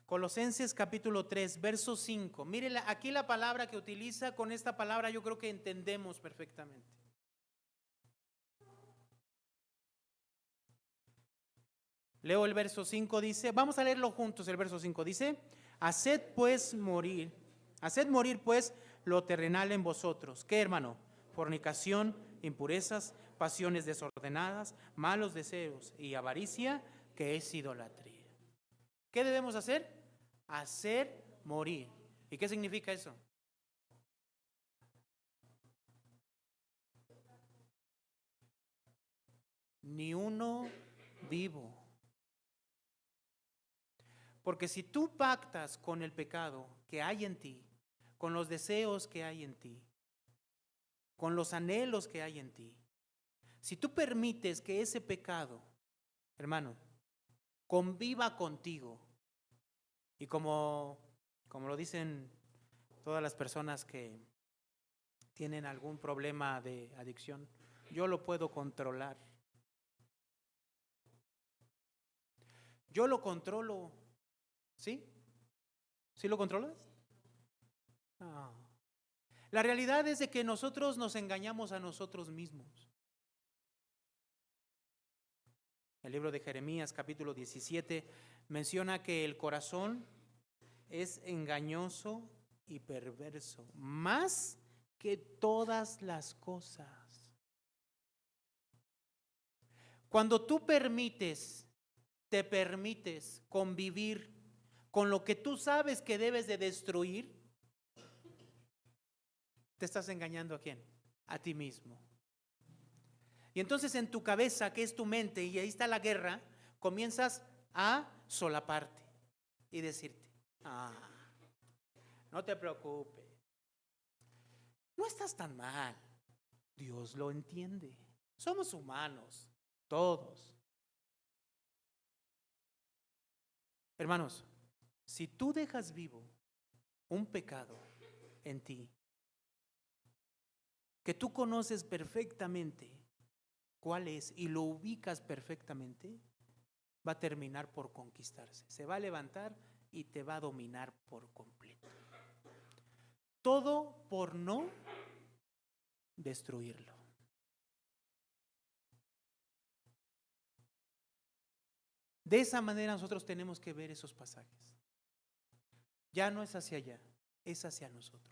Colosenses capítulo 3, verso 5. Mire aquí la palabra que utiliza, con esta palabra yo creo que entendemos perfectamente. Leo el verso 5, dice, vamos a leerlo juntos, el verso 5 dice, haced morir pues lo terrenal en vosotros. ¿Qué, hermano? Fornicación, impurezas, pasiones desordenadas, malos deseos y avaricia, que es idolatría. ¿Qué debemos hacer? Hacer morir. ¿Y qué significa eso? Ni uno vivo. Porque si tú pactas con el pecado que hay en ti, con los deseos que hay en ti, con los anhelos que hay en ti, si tú permites que ese pecado, hermano, conviva contigo, y como lo dicen todas las personas que tienen algún problema de adicción, yo lo puedo controlar. Yo lo controlo. ¿Sí? ¿Sí lo controlas? No. La realidad es de que nosotros nos engañamos a nosotros mismos. El libro de Jeremías, capítulo 17, menciona que el corazón es engañoso y perverso, más que todas las cosas. Cuando tú te permites convivir con lo que tú sabes que debes de destruir, te estás engañando ¿a quién? A ti mismo. Y entonces en tu cabeza, que es tu mente, y ahí está la guerra, comienzas a solaparte y decirte, no te preocupes, no estás tan mal, Dios lo entiende, somos humanos, todos. Hermanos, si tú dejas vivo un pecado en ti, que tú conoces perfectamente cuál es y lo ubicas perfectamente, va a terminar por conquistarse. Se va a levantar y te va a dominar por completo. Todo por no destruirlo. De esa manera nosotros tenemos que ver esos pasajes. Ya no es hacia allá, es hacia nosotros.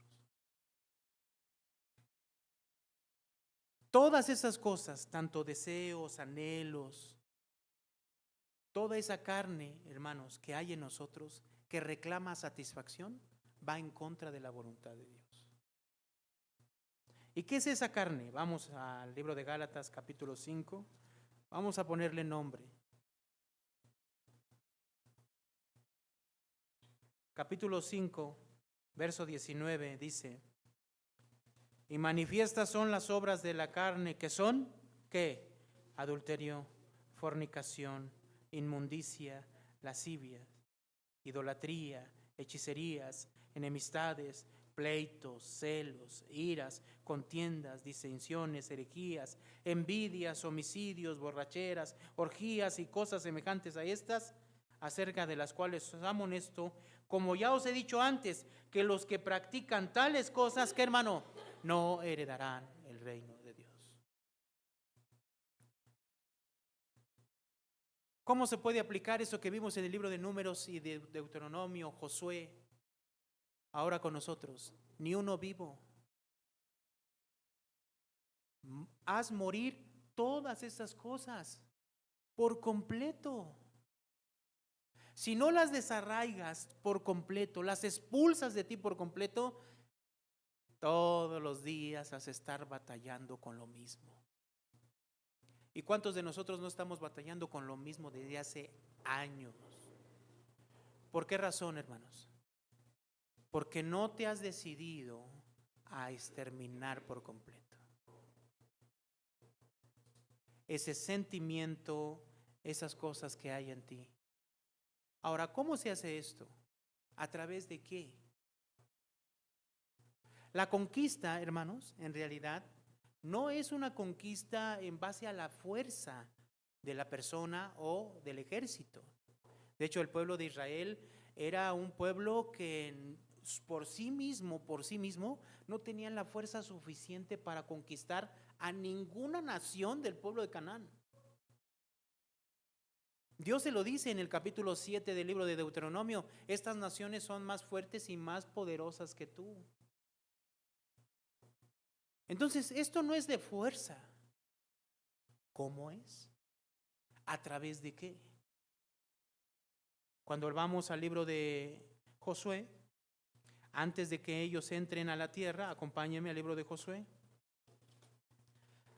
Todas esas cosas, tanto deseos, anhelos, toda esa carne, hermanos, que hay en nosotros, que reclama satisfacción, va en contra de la voluntad de Dios. ¿Y qué es esa carne? Vamos al libro de Gálatas, capítulo 5. Vamos a ponerle nombre. Capítulo 5, verso 19 dice: Y manifiestas son las obras de la carne, que son, ¿qué? Adulterio, fornicación, inmundicia, lascivia, idolatría, hechicerías, enemistades, pleitos, celos, iras, contiendas, disensiones, herejías, envidias, homicidios, borracheras, orgías y cosas semejantes a estas, acerca de las cuales os amonesto, como ya os he dicho antes, que los que practican tales cosas, ¿qué, hermano? No heredarán el reino de Dios. ¿Cómo se puede aplicar eso que vimos en el libro de Números y de Deuteronomio, Josué, ahora con nosotros? Ni uno vivo. Haz morir todas esas cosas por completo. Si no las desarraigas por completo, las expulsas de ti por completo, todos los días vas a estar batallando con lo mismo. ¿Y cuántos de nosotros no estamos batallando con lo mismo desde hace años? ¿Por qué razón, hermanos? Porque no te has decidido a exterminar por completo ese sentimiento, esas cosas que hay en ti. Ahora, ¿cómo se hace esto? ¿A través de qué? La conquista, hermanos, en realidad no es una conquista en base a la fuerza de la persona o del ejército. De hecho, el pueblo de Israel era un pueblo que por sí mismo, no tenían la fuerza suficiente para conquistar a ninguna nación del pueblo de Canaán. Dios se lo dice en el capítulo 7 del libro de Deuteronomio: estas naciones son más fuertes y más poderosas que tú. Entonces, esto no es de fuerza. ¿Cómo es? ¿A través de qué? Cuando vamos al libro de Josué, antes de que ellos entren a la tierra, acompáñenme al libro de Josué.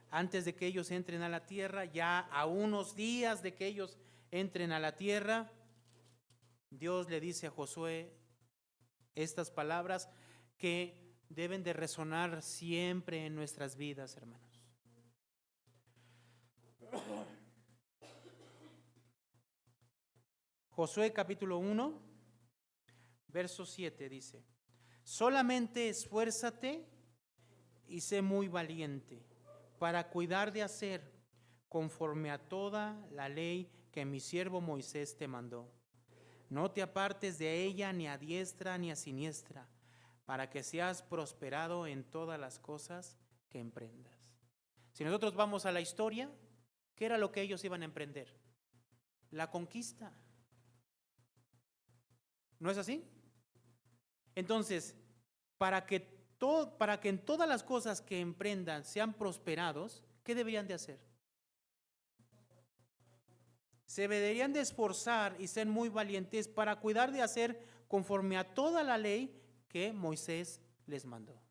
Antes de que ellos entren a la tierra, ya a unos días de que ellos entren a la tierra, Dios le dice a Josué estas palabras que deben de resonar siempre en nuestras vidas, hermanos. Josué capítulo 1, verso 7 dice: solamente esfuérzate y sé muy valiente para cuidar de hacer conforme a toda la ley que mi siervo Moisés te mandó. No te apartes de ella ni a diestra ni a siniestra, para que seas prosperado en todas las cosas que emprendas. Si nosotros vamos a la historia, ¿qué era lo que ellos iban a emprender? La conquista. ¿No es así? Entonces, para que en todas las cosas que emprendan sean prosperados, ¿qué deberían de hacer? Se deberían de esforzar y ser muy valientes para cuidar de hacer conforme a toda la ley que Moisés les mandó.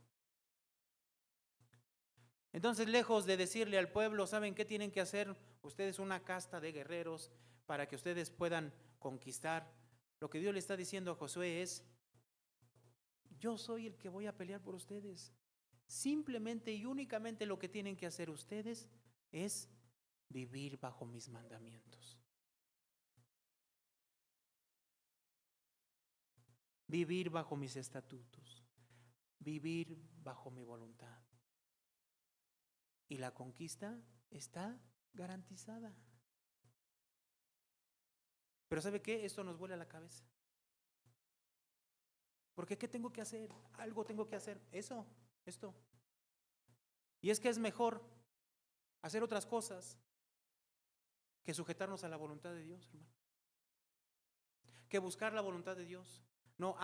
Entonces, lejos de decirle al pueblo: ¿saben qué tienen que hacer? Ustedes una casta de guerreros para que ustedes puedan conquistar. Lo que Dios le está diciendo a Josué es: yo soy el que voy a pelear por ustedes. Simplemente y únicamente lo que tienen que hacer ustedes es vivir bajo mis mandamientos. Vivir bajo mis estatutos. Vivir bajo mi voluntad. Y la conquista está garantizada. Pero ¿sabe qué? Esto nos vuela la cabeza. Porque ¿qué tengo que hacer? Algo tengo que hacer. Esto. Y es que es mejor hacer otras cosas que sujetarnos a la voluntad de Dios, hermano. Que buscar la voluntad de Dios. No,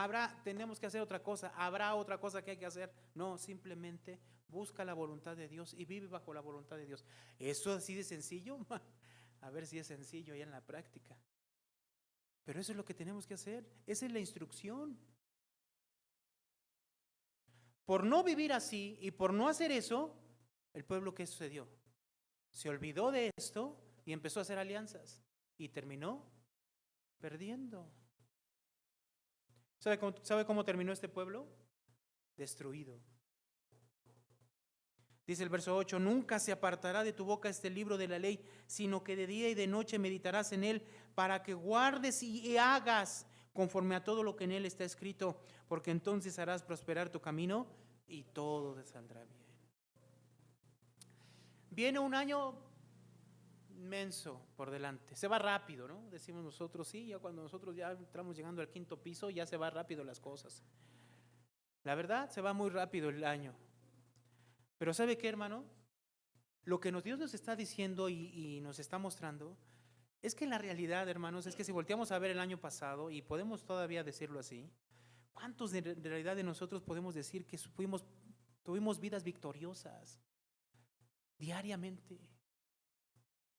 tenemos que hacer otra cosa, habrá otra cosa que hay que hacer. No, simplemente busca la voluntad de Dios y vive bajo la voluntad de Dios. ¿Eso así de sencillo? A ver si es sencillo ya en la práctica. Pero eso es lo que tenemos que hacer. Esa es la instrucción. Por no vivir así y por no hacer eso, el pueblo, ¿qué sucedió? Se olvidó de esto y empezó a hacer alianzas y terminó perdiendo. ¿Sabe cómo terminó este pueblo? Destruido. Dice el verso 8, nunca se apartará de tu boca este libro de la ley, sino que de día y de noche meditarás en él, para que guardes y hagas conforme a todo lo que en él está escrito, porque entonces harás prosperar tu camino y todo te saldrá bien. Viene un año inmenso por delante, se va rápido, ¿no? Decimos nosotros, sí, ya cuando nosotros ya estamos llegando al 5.º piso, ya se va rápido las cosas. La verdad, se va muy rápido el año. Pero ¿sabe qué, hermano? Lo que Dios nos está diciendo y nos está mostrando es que la realidad, hermanos, es que si volteamos a ver el año pasado, y podemos todavía decirlo así, ¿cuántos de realidad de nosotros podemos decir que tuvimos vidas victoriosas diariamente?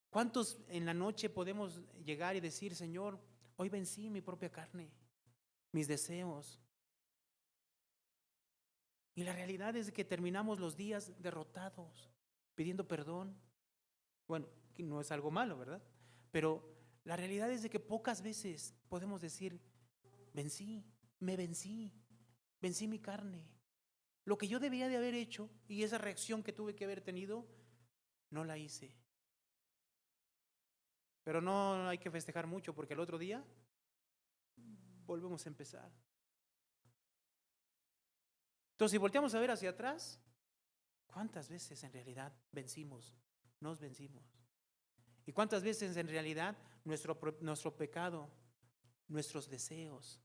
¿Cuántos en la noche podemos llegar y decir, Señor, hoy vencí mi propia carne, mis deseos? Y la realidad es que terminamos los días derrotados, pidiendo perdón. Bueno, que no es algo malo, ¿verdad? Pero la realidad es de que pocas veces podemos decir, vencí mi carne. Lo que yo debía de haber hecho y esa reacción que tuve que haber tenido, no la hice. Pero no hay que festejar mucho porque el otro día volvemos a empezar. Entonces, si volteamos a ver hacia atrás, ¿cuántas veces en realidad nos vencimos? ¿Y cuántas veces en realidad nuestro pecado, nuestros deseos,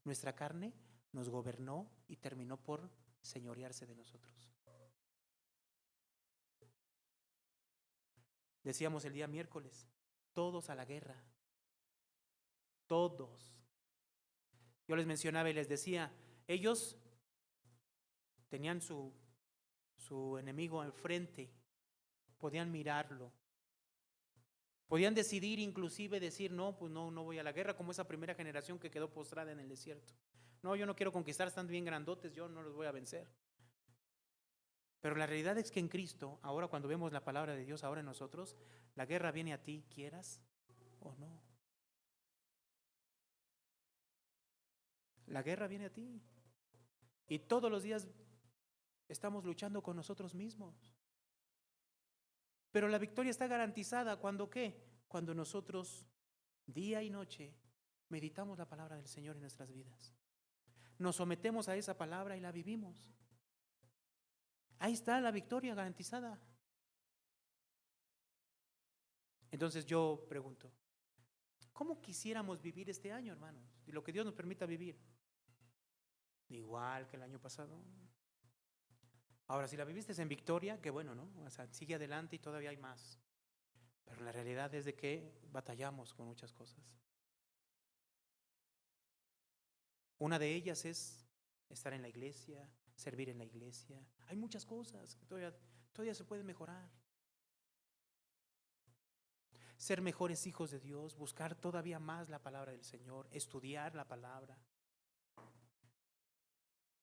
nuestra carne nos gobernó y terminó por señorearse de nosotros? Decíamos el día miércoles, todos a la guerra, todos. Yo les mencionaba y les decía, ellos tenían su enemigo enfrente, podían mirarlo, podían decidir, inclusive decir, no, pues no voy a la guerra, como esa primera generación que quedó postrada en el desierto. No, yo no quiero conquistar, están bien grandotes, yo no los voy a vencer. Pero la realidad es que en Cristo, ahora cuando vemos la palabra de Dios ahora en nosotros, la guerra viene a ti, quieras o no. La guerra viene a ti. Y todos los días estamos luchando con nosotros mismos. Pero la victoria está garantizada cuando ¿qué? Cuando nosotros día y noche meditamos la palabra del Señor en nuestras vidas. Nos sometemos a esa palabra y la vivimos. Ahí está la victoria garantizada. Entonces yo pregunto, ¿cómo quisiéramos vivir este año, hermanos? Y lo que Dios nos permita vivir. Igual que el año pasado. Ahora, si la viviste en victoria, qué bueno, ¿no? O sea, sigue adelante y todavía hay más. Pero la realidad es de que batallamos con muchas cosas. Una de ellas es estar en la iglesia, servir en la iglesia. Hay muchas cosas que todavía se pueden mejorar. Ser mejores hijos de Dios, buscar todavía más la palabra del Señor, estudiar la palabra.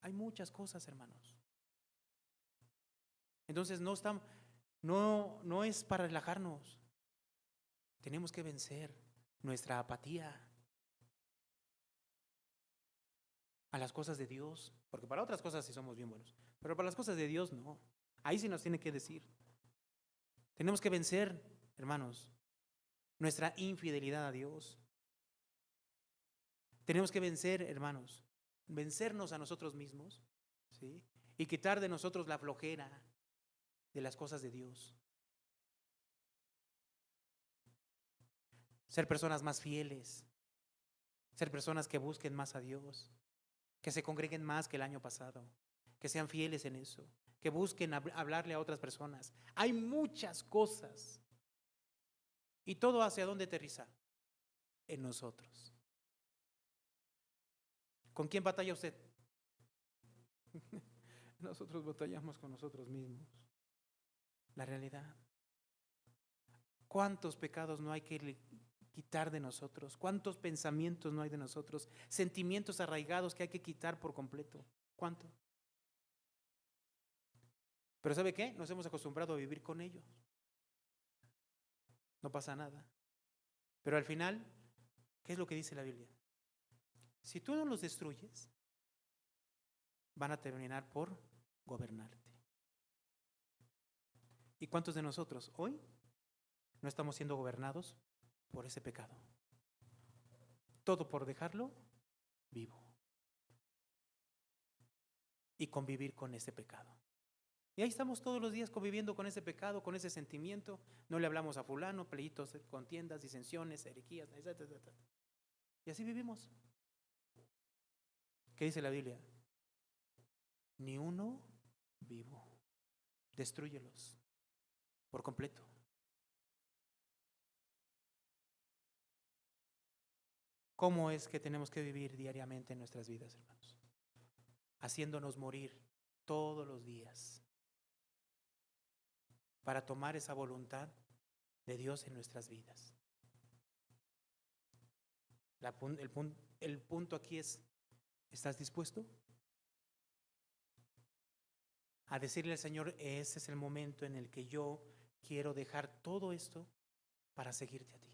Hay muchas cosas, hermanos. Entonces no es para relajarnos. Tenemos que vencer nuestra apatía a las cosas de Dios, porque para otras cosas sí somos bien buenos, pero para las cosas de Dios no. Ahí sí nos tiene que decir. Tenemos que vencer, hermanos, nuestra infidelidad a Dios. Tenemos que vencer, hermanos, vencernos a nosotros mismos, ¿sí? Y quitar de nosotros la flojera de las cosas de Dios. Ser personas más fieles, ser personas que busquen más a Dios, que se congreguen más que el año pasado, que sean fieles en eso, que busquen hablarle a otras personas. Hay muchas cosas. ¿Y todo hacia dónde aterriza? En nosotros. ¿Con quién batalla usted? Nosotros batallamos con nosotros mismos. La realidad. ¿Cuántos pecados no hay que quitar de nosotros? ¿Cuántos pensamientos no hay de nosotros? Sentimientos arraigados que hay que quitar por completo. ¿Cuánto? Pero ¿sabe qué? Nos hemos acostumbrado a vivir con ellos. No pasa nada. Pero al final, ¿qué es lo que dice la Biblia? Si tú no los destruyes, van a terminar por gobernarte. ¿Y cuántos de nosotros hoy no estamos siendo gobernados por ese pecado? Todo por dejarlo vivo y convivir con ese pecado. Y ahí estamos todos los días conviviendo con ese pecado, con ese sentimiento. No le hablamos a fulano, pleitos, contiendas, disensiones, herejías, etc. Y así vivimos. ¿Qué dice la Biblia? Ni uno vivo. Destrúyelos por completo. ¿Cómo es que tenemos que vivir diariamente en nuestras vidas, hermanos? Haciéndonos morir todos los días para tomar esa voluntad de Dios en nuestras vidas. El punto aquí es, ¿estás dispuesto a decirle al Señor, ese es el momento en el que yo quiero dejar todo esto para seguirte a ti?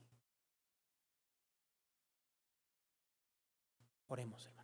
Oremos, hermanos.